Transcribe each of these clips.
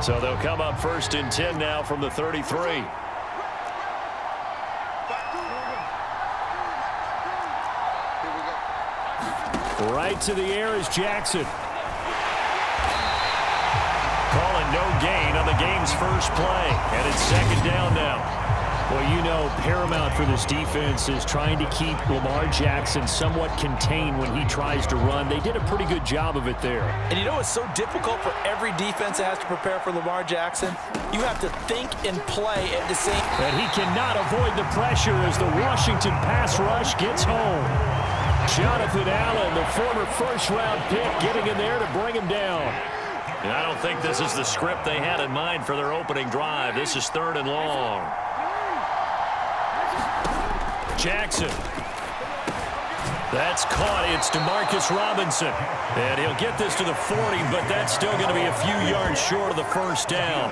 So they'll come up 1st and 10 now from the 33. Right to the air is Jackson. Calling no gain on the game's first play. And it's 2nd down now. Well, you know, paramount for this defense is trying to keep Lamar Jackson somewhat contained when he tries to run. They did a pretty good job of it there. And you know it's so difficult for every defense that has to prepare for Lamar Jackson? You have to think and play at the same time. And he cannot avoid the pressure as the Washington pass rush gets home. Jonathan Allen, the former first-round pick, getting in there to bring him down. And I don't think this is the script they had in mind for their opening drive. This is 3rd and long. Jackson. That's caught. It's DeMarcus Robinson. And he'll get this to the 40, but that's still going to be a few yards short of the 1st down.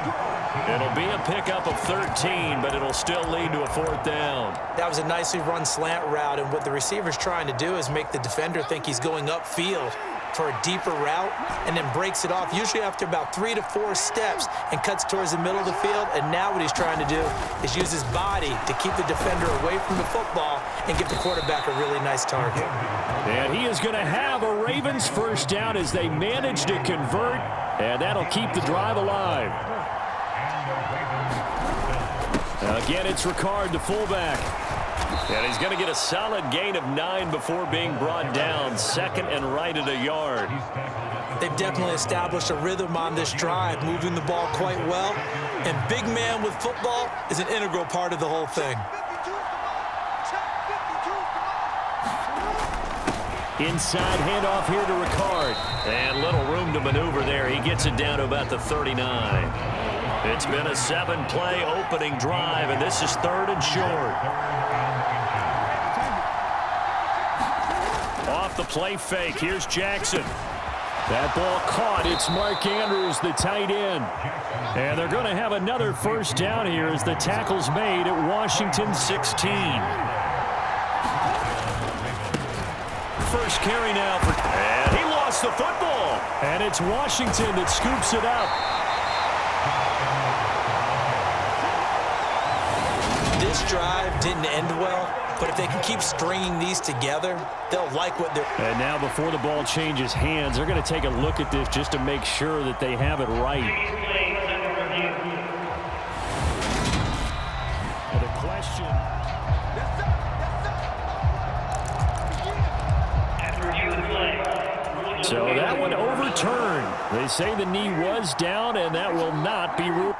It'll be a pickup of 13, but it'll still lead to a 4th down. That was a nicely run slant route, and what the receiver's trying to do is make the defender think he's going upfield for a deeper route and then breaks it off, usually after about 3 to 4 steps, and cuts towards the middle of the field. And now what he's trying to do is use his body to keep the defender away from the football and give the quarterback a really nice target. And he is going to have a Ravens 1st down as they manage to convert, and that'll keep the drive alive. Again, it's Ricard, the fullback. And he's going to get a solid gain of 9 before being brought down. 2nd and right at a yard. They've definitely established a rhythm on this drive, moving the ball quite well. And big man with football is an integral part of the whole thing. Inside handoff here to Ricard. And little room to maneuver there. He gets it down to about the 39. It's been a 7-play opening drive, and this is 3rd and short. Off the play fake, here's Jackson. That ball caught. It's Mark Andrews, the tight end. And they're going to have another 1st down here as the tackle's made at Washington 16. First carry now for... And he lost the football. And it's Washington that scoops it up. This drive didn't end well, but if they can keep stringing these together, they'll like what they're... And now before the ball changes hands, they're going to take a look at this just to make sure that they have it right. The question... So that one overturned. They say the knee was down, and that will not be ruled.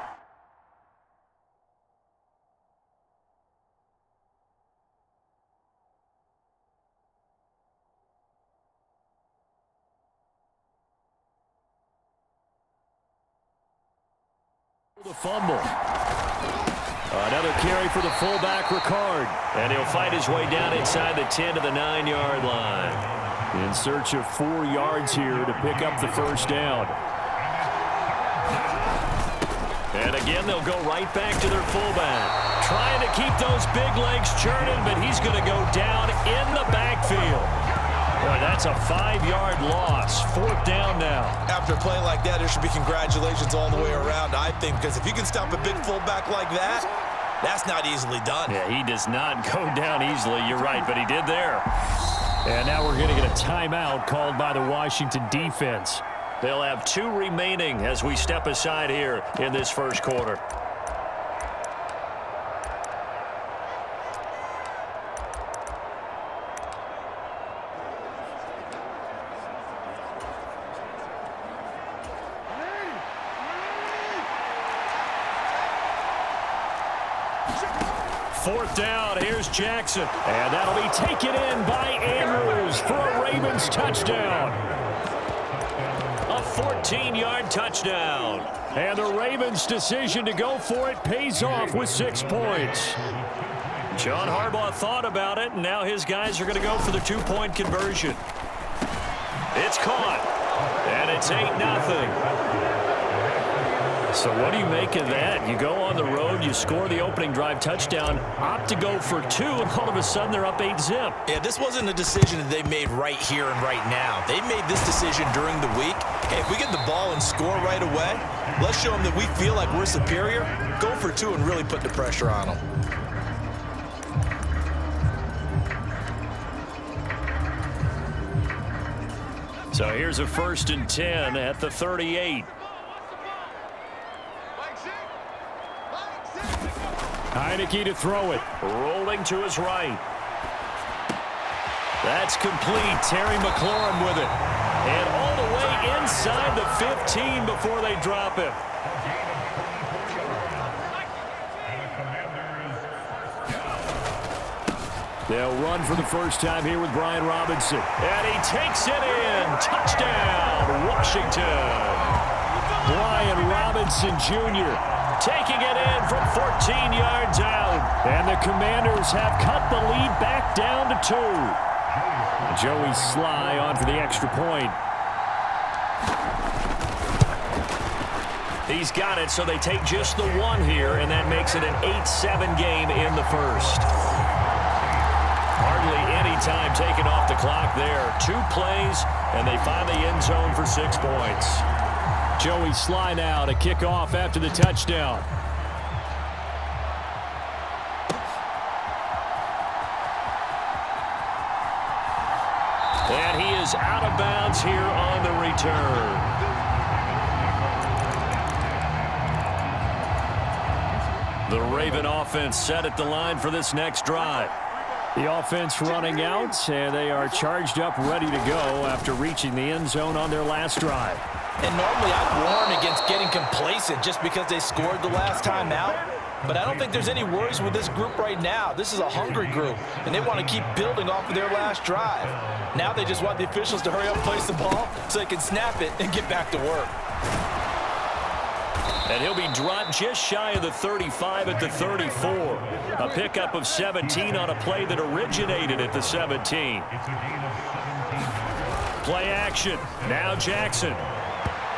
The fumble. Another carry for the fullback, Ricard. And he'll fight his way down inside the 10 to the 9-yard line. In search of 4 yards here to pick up the 1st down. And again, they'll go right back to their fullback. Trying to keep those big legs churning, but he's going to go down in the backfield. Boy, that's a 5-yard loss. 4th down now. After a play like that, there should be congratulations all the way around, I think, because if you can stop a big fullback like that, that's not easily done. Yeah, he does not go down easily. You're right, but he did there. And now we're going to get a timeout called by the Washington defense. They'll have 2 remaining as we step aside here in this 1st quarter. Fourth down, here's Jackson. And that'll be taken in by Andrews for a Ravens touchdown. A 14-yard touchdown. And the Ravens' decision to go for it pays off with 6 points. John Harbaugh thought about it, and now his guys are going to go for the 2-point conversion. It's caught, and it's 8-0. So what do you make of that? You go on the road, you score the opening drive touchdown, opt to go for 2, and all of a sudden they're up 8-zip. Yeah, this wasn't a decision that they made right here and right now. They made this decision during the week. Hey, if we get the ball and score right away, let's show them that we feel like we're superior. Go for 2 and really put the pressure on them. So here's a 1st and 10 at the 38. Heineke to throw it. Rolling to his right. That's complete. Terry McLaurin with it. And all the way inside the 15 before they drop it. They'll run for the first time here with Brian Robinson. And he takes it in. Touchdown, Washington. Brian Robinson Jr. taking it in from 14 yards out. And the Commanders have cut the lead back down to 2. Joey Sly on for the extra point. He's got it, so they take just the 1 here, and that makes it an 8-7 game in the first. Hardly any time taken off the clock there. 2 plays, and they find the end zone for 6 points. Joey Sly now to kick off after the touchdown. And he is out of bounds here on the return. The Raven offense set at the line for this next drive. The offense running out, and they are charged up, ready to go after reaching the end zone on their last drive. And normally I'd warn against getting complacent just because they scored the last time out. But I don't think there's any worries with this group right now. This is a hungry group, and they want to keep building off of their last drive. Now they just want the officials to hurry up, place the ball, so they can snap it and get back to work. And he'll be dropped just shy of the 35 at the 34. A pickup of 17 on a play that originated at the 17. Play action. Now Jackson.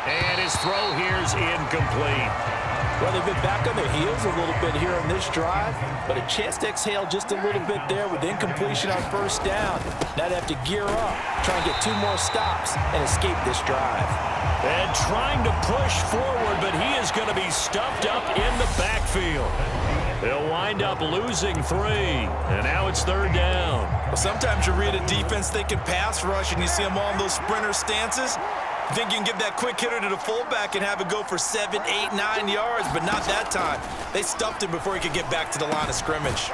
And his throw here is incomplete. Well, they've been back on their heels a little bit here on this drive, but a chance to exhale just a little bit there with incompletion on 1st down. Now they have to gear up, try and get 2 more stops and escape this drive. And trying to push forward, but he is going to be stuffed up in the backfield. They'll wind up losing 3, and now it's 3rd down. Well, sometimes you read a defense thinking pass rush, and you see them all in those sprinter stances. You think you can give that quick hitter to the fullback and have it go for 7, 8, 9 yards, but not that time. They stuffed him before he could get back to the line of scrimmage.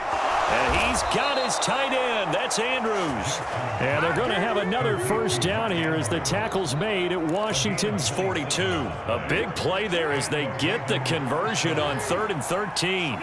And he's got his tight end. That's Andrews. And they're going to have another 1st down here as the tackle's made at Washington's 42. A big play there as they get the conversion on 3rd and 13.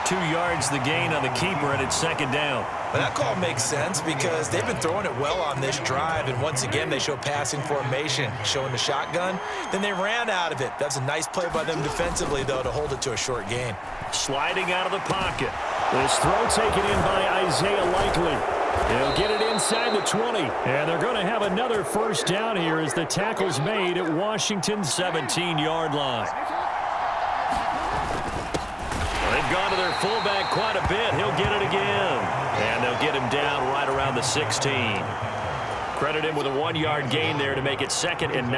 2 yards the gain on the keeper, and it's 2nd down. Well, that call makes sense because they've been throwing it well on this drive, and once again they show passing formation, showing the shotgun. Then they ran out of it. That's a nice play by them defensively, though, to hold it to a short gain. Sliding out of the pocket. This throw taken in by Isaiah Likely. He'll get it inside the 20, and they're going to have another 1st down here as the tackle's made at Washington's 17-yard line. They've gone to their fullback quite a bit. He'll get it again. And they'll get him down right around the 16. Credit him with a 1-yard gain there to make it 2nd and 9.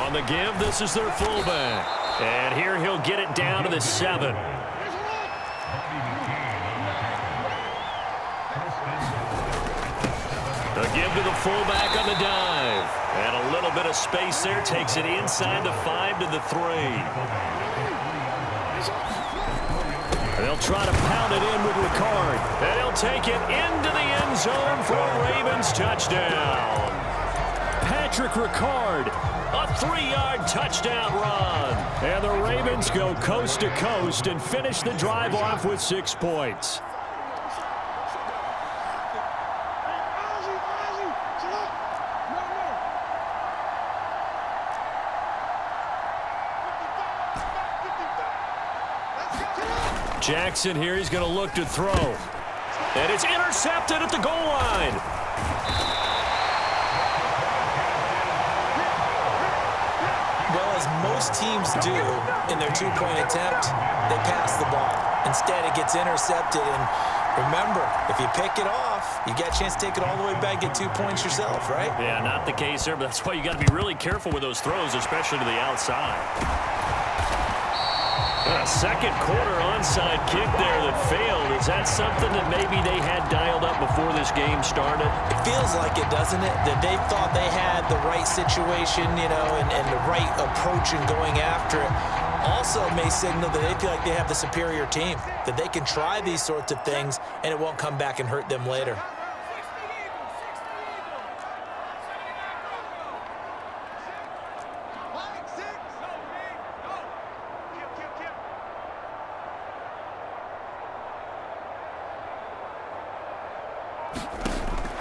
On the give, this is their fullback. And here he'll get it down to the 7. The give to the fullback on the dive. And a little bit of space there takes it inside the 5 to the 3. They'll try to pound it in with Ricard. And he'll take it into the end zone for a Ravens touchdown. Patrick Ricard, a 3-yard touchdown run. And the Ravens go coast to coast and finish the drive off with 6 points. Jackson here, he's going to look to throw. And it's intercepted at the goal line. Well, as most teams do in their two-point attempt, they pass the ball. Instead, it gets intercepted. And remember, if you pick it off, you got a chance to take it all the way back, get 2 points yourself, right? Yeah, not the case there, but that's why you got to be really careful with those throws, especially to the outside. A second quarter onside kick there that failed. Is that something that maybe they had dialed up before this game started? It feels like it, doesn't it? That they thought they had the right situation, you know, and the right approach in going after it. Also may signal that they feel like they have the superior team, that they can try these sorts of things and it won't come back and hurt them later.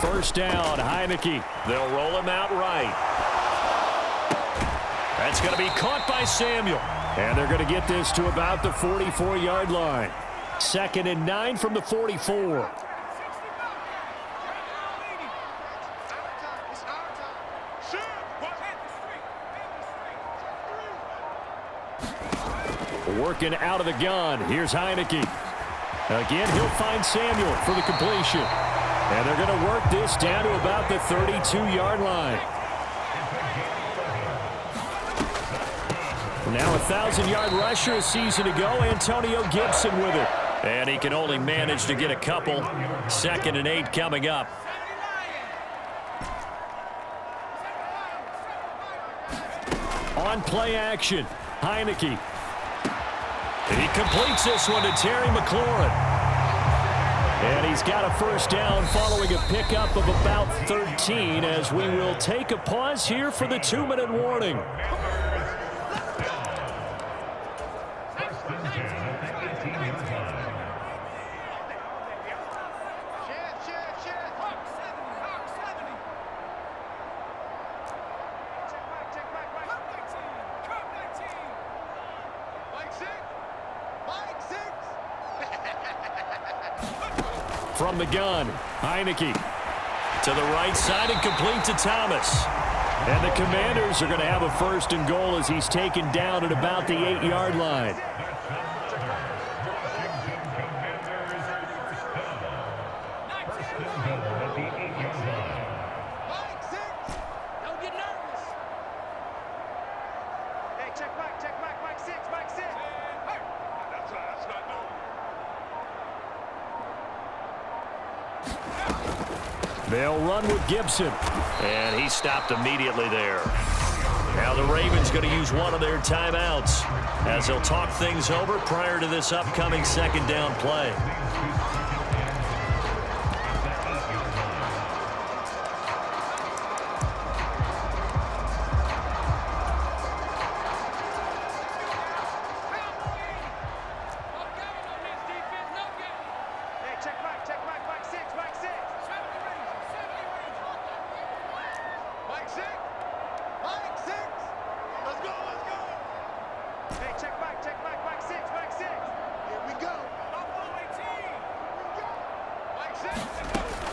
First down, Heineke. They'll roll him out right. That's going to be caught by Samuel. And they're going to get this to about the 44-yard line. 2nd and 9 from the 44. Working out of the gun. Here's Heineke. Again, he'll find Samuel for the completion. And they're going to work this down to about the 32-yard line. Now a 1,000-yard rusher a season ago, Antonio Gibson with it. And he can only manage to get a couple. 2nd and 8 coming up. On play action, Heineke. He completes this one to Terry McLaurin. And he's got a first down following a pickup of about 13 as we will take a pause here for the 2-minute warning. From the gun, Heineke to the right side and complete to Thomas. And the Commanders are going to have a 1st and goal as he's taken down at about the 8-yard line. They'll run with Gibson. And he stopped immediately there. Now the Ravens going to use one of their timeouts as they'll talk things over prior to this upcoming 2nd down play.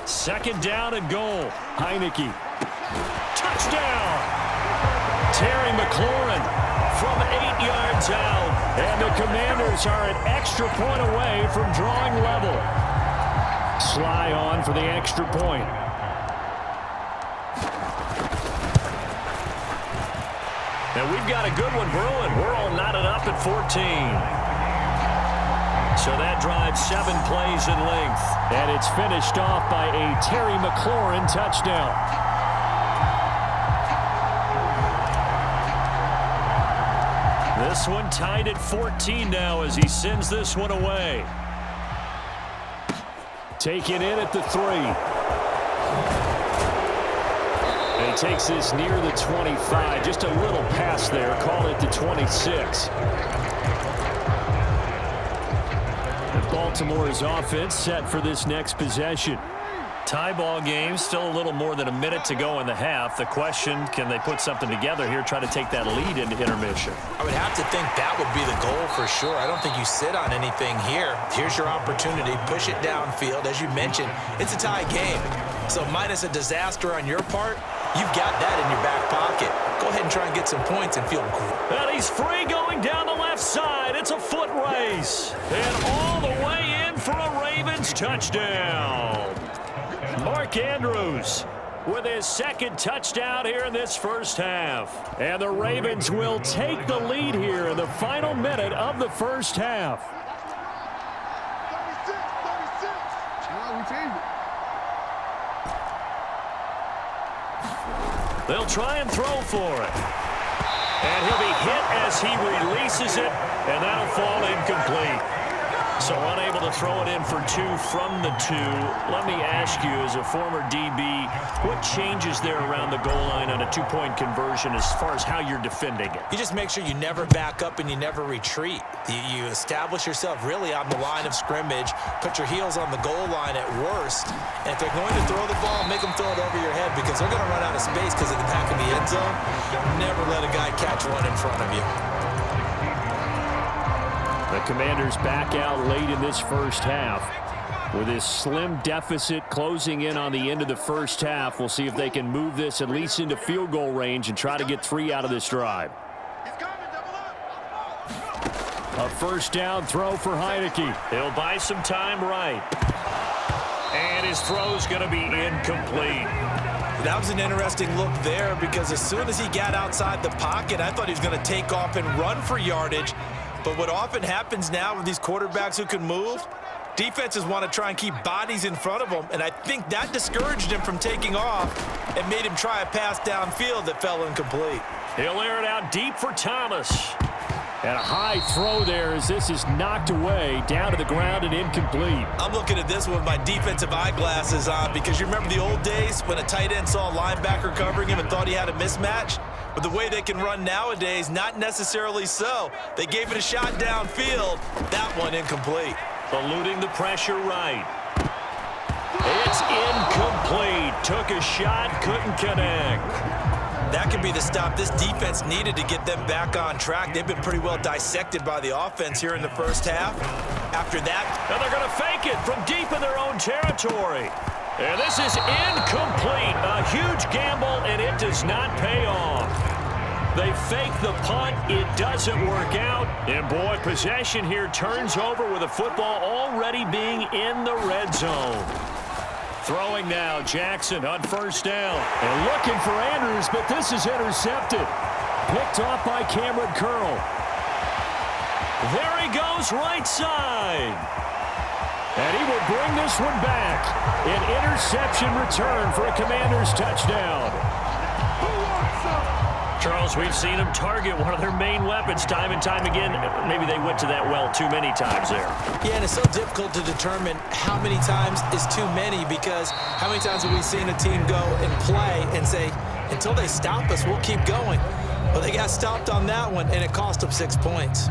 Second down and goal. Heineke. Touchdown! Terry McLaurin from 8 yards out. And the Commanders are an extra point away from drawing level. Sly on for the extra point. And we've got a good one brewing. We're all knotted up at 14. So that drives 7 plays in length. And it's finished off by a Terry McLaurin touchdown. This one tied at 14 now as he sends this one away. Taken in at the 3. And he takes this near the 25. Just a little pass there. Call it the 26. Baltimore's offense set for this next possession. Tie ball game, still a little more than a minute to go in the half. The question, can they put something together here, try to take that lead into intermission? I would have to think that would be the goal for sure. I don't think you sit on anything here. Here's your opportunity. Push it downfield. As you mentioned, it's a tie game. So minus a disaster on your part, you've got that in your back pocket. Go ahead and try and get some points and feel great. And he's free going down the left side. It's a foot race. And all the way in for a Ravens touchdown. Mark Andrews with his second touchdown here in this first half. And the Ravens will take the lead here in the final minute of the first half. 36. They'll try and throw for it. And he'll be hit as he releases it, and that'll fall incomplete. So unable to throw it in for 2 from the 2. Let me ask you, as a former DB, what changes there around the goal line on a 2-point conversion as far as how you're defending it? You just make sure you never back up and you never retreat. You establish yourself really on the line of scrimmage, put your heels on the goal line at worst, and if they're going to throw the ball, make them throw it over your head because they're going to run out of space because of the back of the end zone. Never let a guy catch one in front of you. The Commanders back out late in this first half with this slim deficit closing in on the end of the first half. We'll see if they can move this at least into field goal range and try to get 3 out of this drive. A first down throw for Heineke. He'll buy some time right. And his throw's going to be incomplete. That was an interesting look there because as soon as he got outside the pocket, I thought he was going to take off and run for yardage. But what often happens now with these quarterbacks who can move, defenses want to try and keep bodies in front of them, and I think that discouraged him from taking off and made him try a pass downfield that fell incomplete. He'll air it out deep for Thomas. And a high throw there as this is knocked away, down to the ground and incomplete. I'm looking at this with my defensive eyeglasses on because you remember the old days when a tight end saw a linebacker covering him and thought he had a mismatch? But the way they can run nowadays, not necessarily so. They gave it a shot downfield. That one incomplete. Eluding the pressure right. It's incomplete. Took a shot, couldn't connect. That could be the stop this defense needed to get them back on track. They've been pretty well dissected by the offense here in the first half. After that, and they're going to fake it from deep in their own territory. And this is incomplete. A huge gamble, and it does not pay off. They fake the punt. It doesn't work out. And, boy, possession here turns over with the football already being in the red zone. Throwing now, Jackson on first down. And looking for Andrews, but this is intercepted. Picked off by Cameron Curl. There he goes, right side. And he will bring this one back. An interception return for a Commanders touchdown. Charles, we've seen them target one of their main weapons time and time again. Maybe they went to that well too many times there. Yeah, and it's so difficult to determine how many times is too many because how many times have we seen a team go and play and say, until they stop us, we'll keep going. Well, they got stopped on that one, and it cost them 6 points.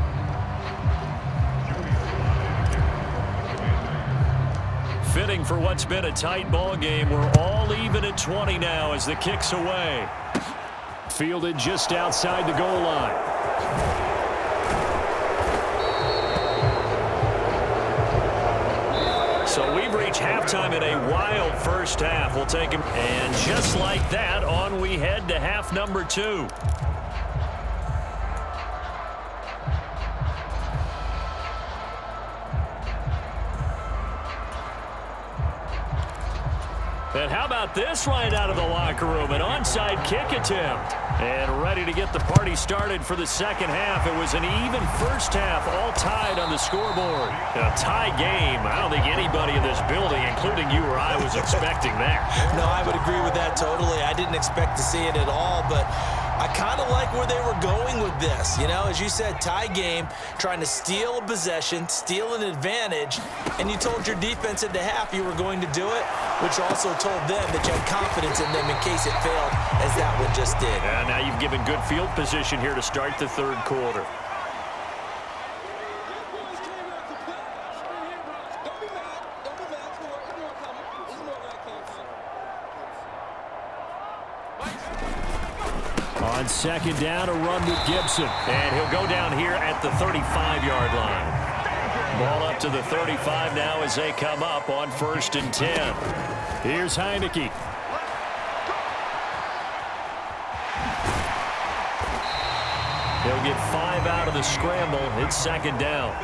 Fitting for what's been a tight ball game. We're all even at 20 now as the kick's away. Fielded just outside the goal line. So we've reached halftime in a wild first half. We'll take him. And just like that, on we head to half number 2. And how about this right out of the locker room? An onside kick attempt. And ready to get the party started for the second half. It was an even first half, all tied on the scoreboard. A tie game. I don't think anybody in this building, including you or I, was expecting that. No, I would agree with that totally. I didn't expect to see it at all, but I kind of like where they were going with this. You know, as you said, tie game, trying to steal a possession, steal an advantage, and you told your defense at the half you were going to do it, which also told them that you had confidence in them in case it failed, as that one just did. And now you've given good field position here to start the third quarter. On second down, a run with Gibson. And he'll go down here at the 35-yard line. Ball up to the 35 now as they come up on 1st and 10. Here's Heineke. He'll get 5 out of the scramble. It's 2nd down.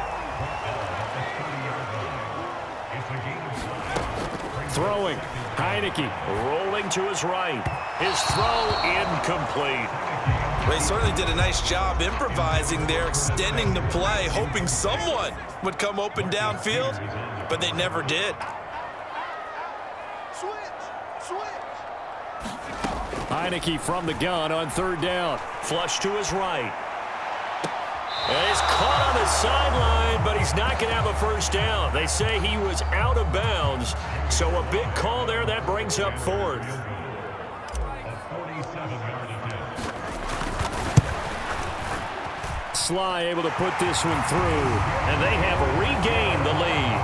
Throwing. Heineke rolling to his right. His throw incomplete. They certainly did a nice job improvising there, extending the play, hoping someone would come open downfield, but they never did. Heineke from the gun on 3rd down. Flush to his right. And he's caught on the sideline, but he's not going to have a 1st down. They say he was out of bounds, so a big call there that brings up 4th. Sly able to put this one through, and they have regained the lead.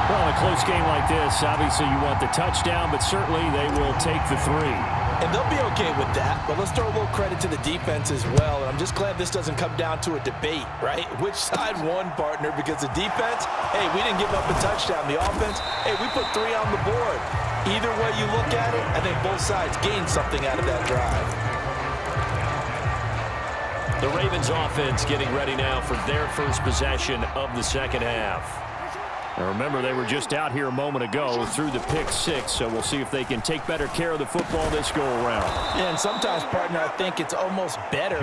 Well, in a close game like this, obviously you want the touchdown, but certainly they will take the 3. And they'll be okay with that, but let's throw a little credit to the defense as well. And I'm just glad this doesn't come down to a debate, right? Which side won, partner? Because the defense, hey, we didn't give up a touchdown. The offense, hey, we put 3 on the board. Either way you look at it, I think both sides gained something out of that drive. The Ravens offense getting ready now for their first possession of the 2nd half. And remember, they were just out here a moment ago through the pick 6, so we'll see if they can take better care of the football this go-around. Yeah, and sometimes, partner, I think it's almost better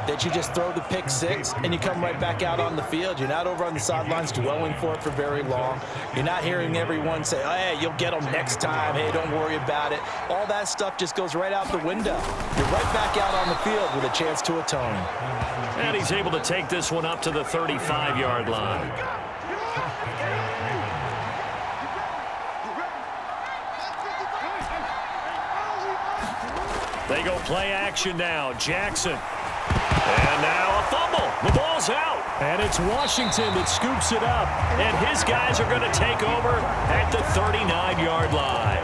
that you just throw the pick 6 and you come right back out on the field. You're not over on the sidelines dwelling for it for very long. You're not hearing everyone say, oh, hey, you'll get them next time. Hey, don't worry about it. All that stuff just goes right out the window. You're right back out on the field with a chance to atone. And he's able to take this one up to the 35-yard line. They go play action now. Jackson. And now a fumble. The ball's out. And it's Washington that scoops it up. And his guys are going to take over at the 39-yard line.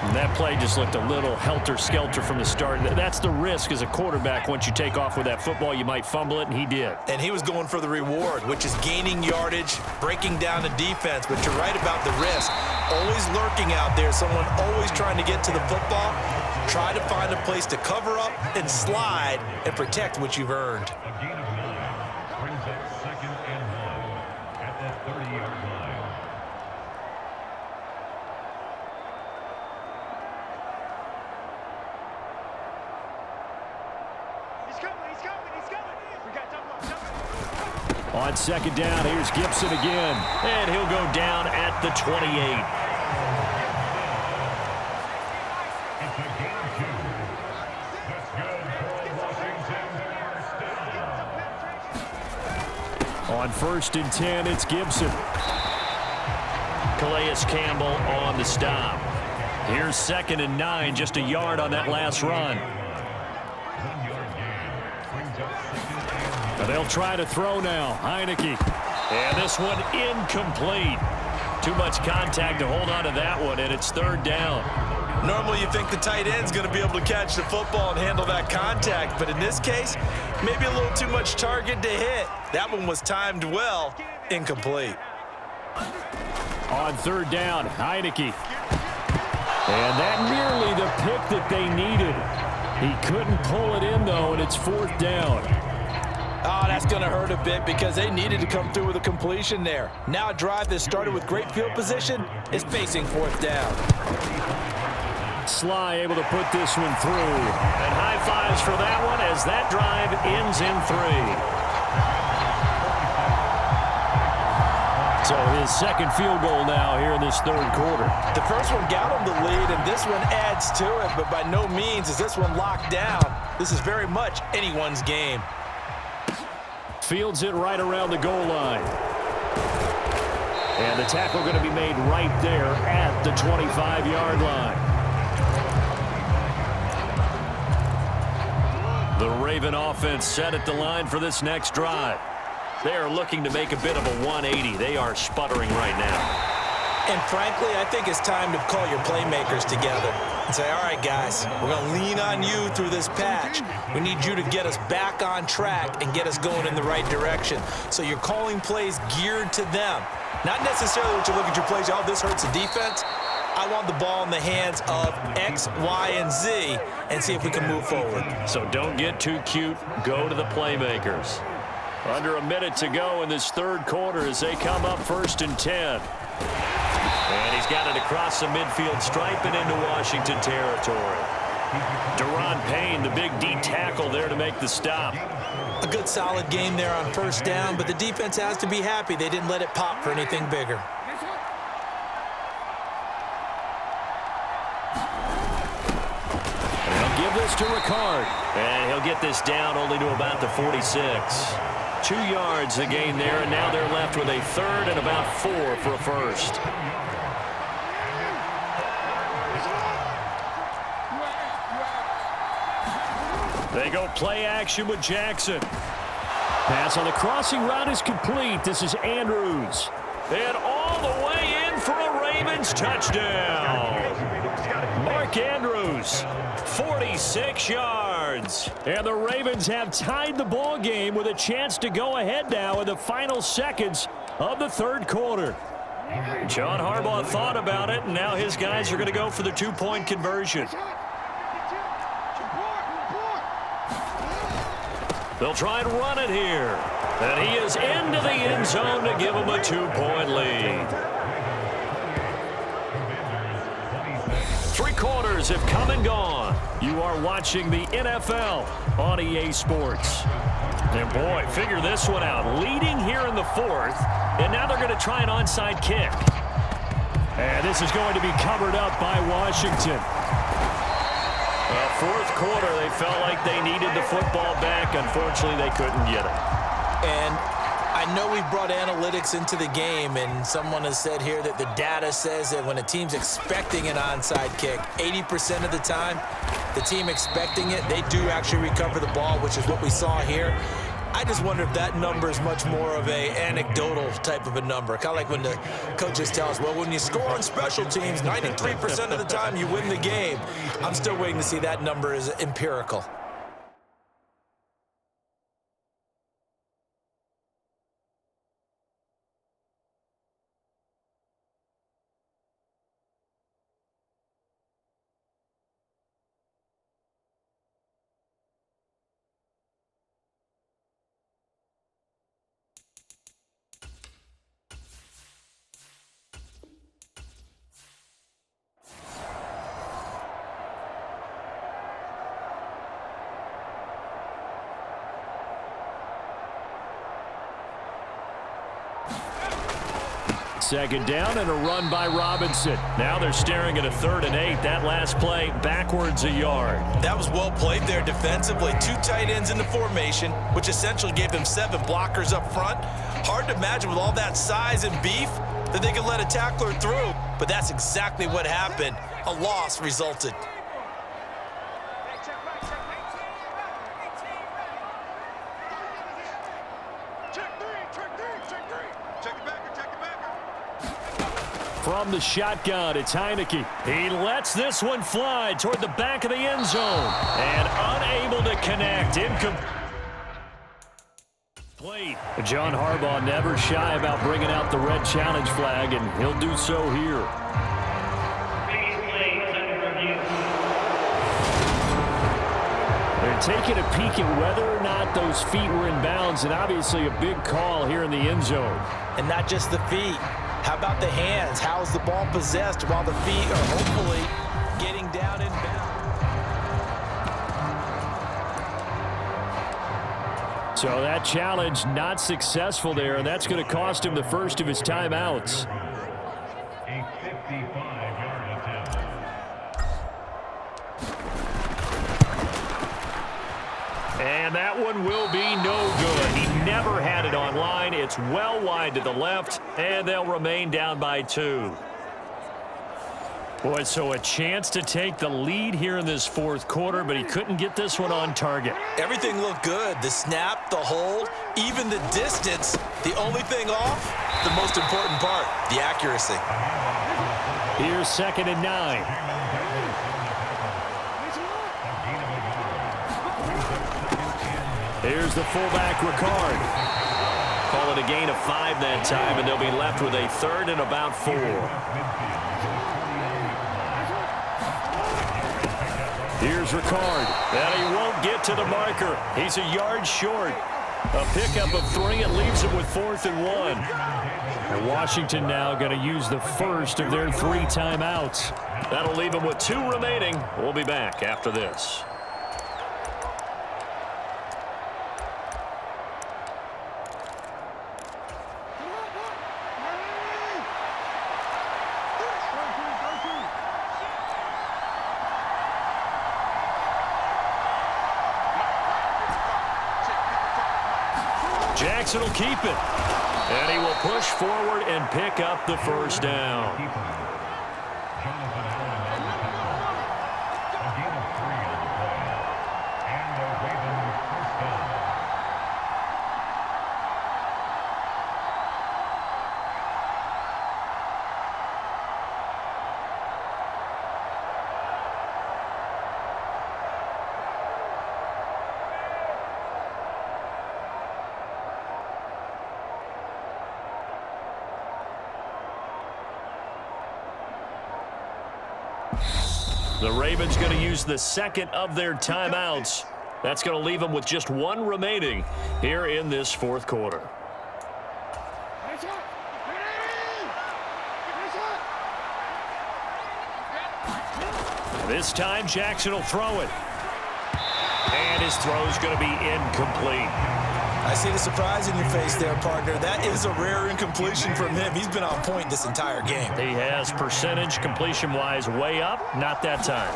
And that play just looked a little helter-skelter from the start. That's the risk as a quarterback. Once you take off with that football, you might fumble it, and he did. And he was going for the reward, which is gaining yardage, breaking down the defense. But you're right about the risk. Always lurking out there, someone always trying to get to the football. Try to find a place to cover up and slide and protect what you've earned. Brings up 2nd and 1 at the 30-yard line. He's coming. We got double. On 2nd down, here's Gibson again. And he'll go down at the 28. On 1st and 10, it's Gibson. Calais Campbell on the stop. Here's 2nd and 9, just a yard on that last run. And they'll try to throw now. Heineke. And this one incomplete. Too much contact to hold on to that one, and it's 3rd down. Normally you think the tight end's going to be able to catch the football and handle that contact, but in this case, maybe a little too much target to hit. That one was timed well, incomplete. On 3rd down, Heineke. And that nearly the pick that they needed. He couldn't pull it in, though, and it's 4th down. Oh, that's going to hurt a bit because they needed to come through with a completion there. Now a drive that started with great field position is facing 4th down. Sly able to put this one through. And high fives for that one as that drive ends in 3. So his 2nd field goal now here in this 3rd quarter. The first one got him the lead, and this one adds to it, but by no means is this one locked down. This is very much anyone's game. Fields it right around the goal line. And the tackle going to be made right there at the 25-yard line. The Raven offense set at the line for this next drive. They are looking to make a bit of a 180. They are sputtering right now. And frankly, I think it's time to call your playmakers together and say, all right, guys, we're going to lean on you through this patch. We need you to get us back on track and get us going in the right direction. So you're calling plays geared to them. Not necessarily what you look at your plays, oh, this hurts the defense. I want the ball in the hands of X, Y, and Z and see if we can move forward. So don't get too cute. Go to the playmakers. Under a minute to go in this third quarter as they come up 1st and 10. And he's got it across the midfield stripe and into Washington territory. Deron Payne, the big D tackle there to make the stop. A good solid game there on 1st down, but the defense has to be happy they didn't let it pop for anything bigger. And he'll give this to Ricard. And he'll get this down only to about the 46. 2 yards the gain there, and now they're left with a 3rd and about 4 for a first. They go play action with Jackson. Pass on the crossing route is complete. This is Andrews. And all the way in for a Ravens touchdown. Mark Andrews, 46 yards. And the Ravens have tied the ball game with a chance to go ahead now in the final seconds of the third quarter. John Harbaugh thought about it, and now his guys are going to go for the 2-point conversion. They'll try and run it here. And he is into the end zone to give him a 2-point lead. 3 quarters have come and gone. You are watching the NFL on EA Sports. And boy, figure this one out. Leading here in the 4th, and now they're going to try an onside kick. And this is going to be covered up by Washington. Well, 4th quarter, they felt like they needed the football back. Unfortunately, they couldn't get it. And I know we've brought analytics into the game, and someone has said here that the data says that when a team's expecting an onside kick, 80% of the time, the team expecting it, they do actually recover the ball, which is what we saw here. I just wonder if that number is much more of a anecdotal type of a number. Kind of like when the coaches tell us, well, when you score on special teams, 93% of the time you win the game. I'm still waiting to see that number is empirical. Second down and a run by Robinson. Now they're staring at a 3rd and 8. That last play backwards a yard. That was well played there defensively. 2 tight ends in the formation, which essentially gave them 7 blockers up front. Hard to imagine with all that size and beef that they could let a tackler through. But that's exactly what happened. A loss resulted. From the shotgun, it's Heineke. He lets this one fly toward the back of the end zone. And unable to connect. Incomplete. John Harbaugh never shy about bringing out the red challenge flag, and he'll do so here. They're taking a peek at whether or not those feet were in bounds, and obviously a big call here in the end zone. And not just the feet. How about the hands? How's the ball possessed while the feet are hopefully getting down and bound? So that challenge not successful there, and that's going to cost him the first of his timeouts. A 55-yard attempt. And that one will be no good. He never had it on line. It's well wide to the left, and they'll remain down by 2. Boy, so a chance to take the lead here in this fourth quarter, but he couldn't get this one on target. Everything looked good. The snap, the hold, even the distance. The only thing off, the most important part, the accuracy. Here's 2nd and 9. Here's the fullback, Ricard. Call it a gain of 5 that time, and they'll be left with a 3rd and about 4. Here's Ricard. And he won't get to the marker. He's a yard short. A pickup of 3. It leaves him with 4th and 1. And Washington now going to use the first of their 3 timeouts. That'll leave him with 2 remaining. We'll be back after this. Jackson will keep it. And he will push forward and pick up the first down. The Ravens going to use the 2nd of their timeouts. That's going to leave them with just 1 remaining here in this fourth quarter. This time Jackson will throw it. And his throw is going to be incomplete. I see the surprise in your face there, partner. That is a rare incompletion from him. He's been on point this entire game. He has percentage completion-wise way up. Not that time.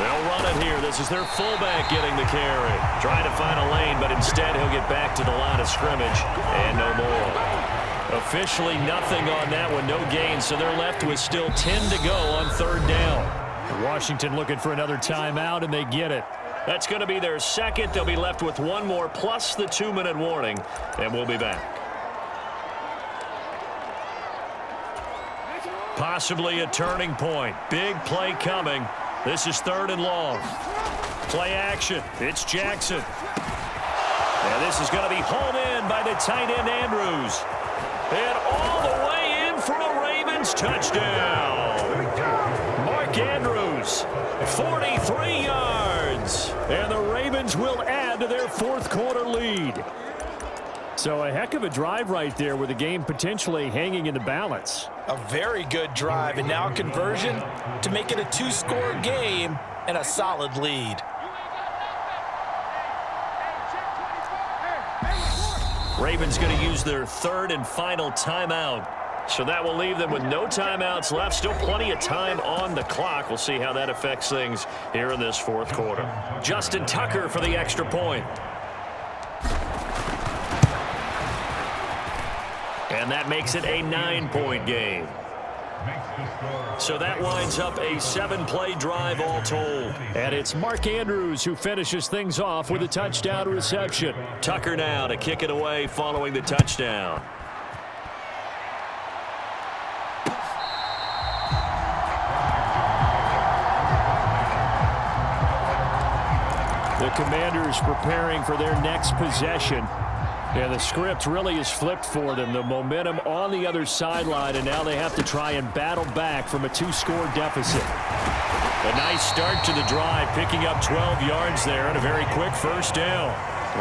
They'll run it here. This is their fullback getting the carry. Trying to find a lane, but instead he'll get back to the line of scrimmage. And no more. Officially nothing on that one. No gain, so they're left with still 10 to go on 3rd down. Washington looking for another timeout, and they get it. That's going to be their 2nd. They'll be left with 1 more plus the 2-minute warning, and we'll be back. Possibly a turning point. Big play coming. This is 3rd and long. Play action. It's Jackson. And this is going to be hauled in by the tight end Andrews. And all the way in for a Ravens touchdown. Mark Andrews, 43 yards. And the Ravens will add to their fourth quarter lead. So a heck of a drive right there with the game potentially hanging in the balance. A very good drive, and now a conversion to make it a 2-score game and a solid lead. Ravens going to use their 3rd and final timeout. So that will leave them with no timeouts left. Still plenty of time on the clock. We'll see how that affects things here in this fourth quarter. Justin Tucker for the extra point. And that makes it a 9-point game. So that lines up a 7-play drive all told. And it's Mark Andrews who finishes things off with a touchdown reception. Tucker now to kick it away following the touchdown. The Commanders preparing for their next possession. Yeah, the script really is flipped for them. The momentum on the other sideline, and now they have to try and battle back from a 2-score deficit. A nice start to the drive, picking up 12 yards there and a very quick first down.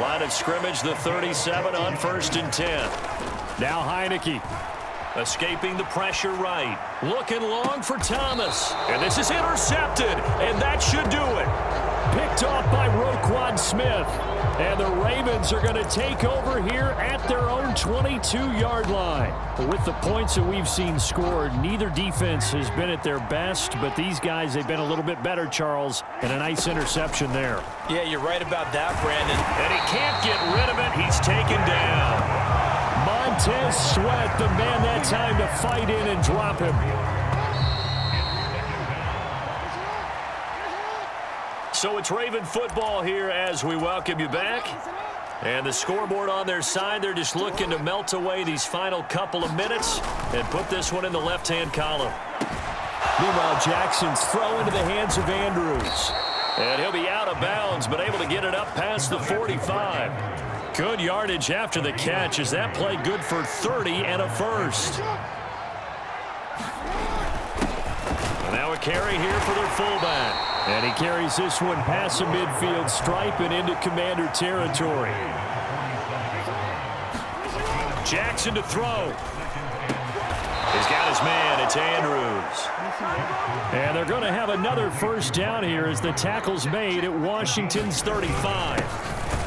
Line of scrimmage, the 37 on 1st and 10. Now Heineke. Escaping the pressure right. Looking long for Thomas. And this is intercepted, and that should do it. Picked off by Roquan Smith. And the Ravens are going to take over here at their own 22-yard line. With the points that we've seen scored, neither defense has been at their best, but these guys, they've been a little bit better, Charles, and a nice interception there. Yeah, you're right about that, Brandon. And he can't get rid of it. He's taken down. Montez Sweat, the man that time to fight in and drop him. So it's Raven football here as we welcome you back. And the scoreboard on their side, they're just looking to melt away these final couple of minutes and put this one in the left-hand column. Meanwhile, Jackson's throw into the hands of Andrews. And he'll be out of bounds, but able to get it up past the 45. Good yardage after the catch as that play good for 30 and a first. And now a carry here for their fullback. And he carries this one past the midfield stripe and into Commander territory. Jackson to throw. He's got his man. It's Andrews. And they're going to have another first down here as the tackle's made at Washington's 35.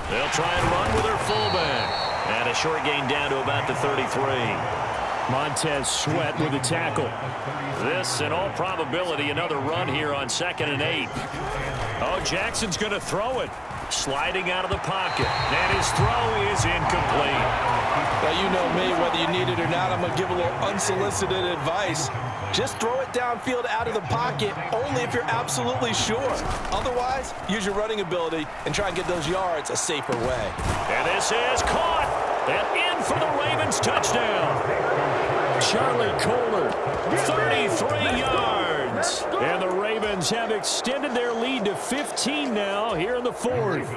They'll try and run with their fullback. And a short gain down to about the 33. Montez Sweat with a tackle. This, in all probability, another run here on 2nd and 8. Oh, Jackson's going to throw it. Sliding out of the pocket. And his throw is incomplete. Now, you know me, whether you need it or not, I'm going to give a little unsolicited advice. Just throw it downfield out of the pocket only if you're absolutely sure. Otherwise, use your running ability and try and get those yards a safer way. And this is caught. And in for the Ravens touchdown. Charlie Kohler, 33 yards. And the Ravens have extended their lead to 15 now here in the 4th.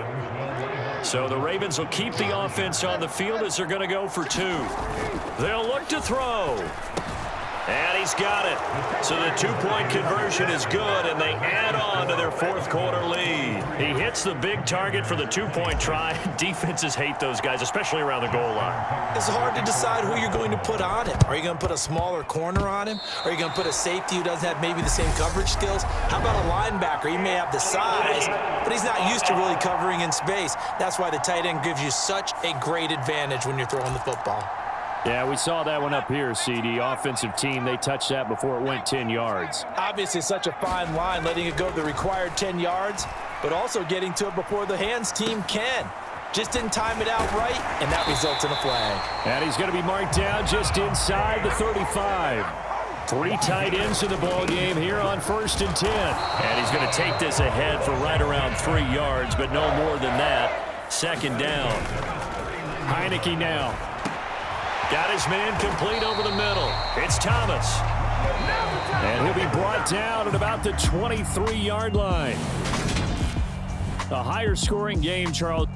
So the Ravens will keep the offense on the field as they're going to go for 2. They'll look to throw. And he's got it. So the 2-point conversion is good, and they add on to their 4th quarter lead. He hits the big target for the 2-point try. Defenses hate those guys, especially around the goal line. It's hard to decide who you're going to put on him. Are you going to put a smaller corner on him? Are you going to put a safety who doesn't have maybe the same coverage skills? How about a linebacker? He may have the size, but he's not used to really covering in space. That's why the tight end gives you such a great advantage when you're throwing the football. Yeah, we saw that one up here, CD. Offensive team, they touched that before it went 10 yards. Obviously, such a fine line, letting it go the required 10 yards, but also getting to it before the hands team can. Just didn't time it out right, and that results in a flag. And he's going to be marked down just inside the 35. 3 tight ends in the ball game here on 1st and 10. And he's going to take this ahead for right around 3 yards, but no more than that. 2nd down. Heineke now. Got his man complete over the middle. It's Thomas. And he'll be brought down at about the 23-yard line. A higher scoring game, Charles.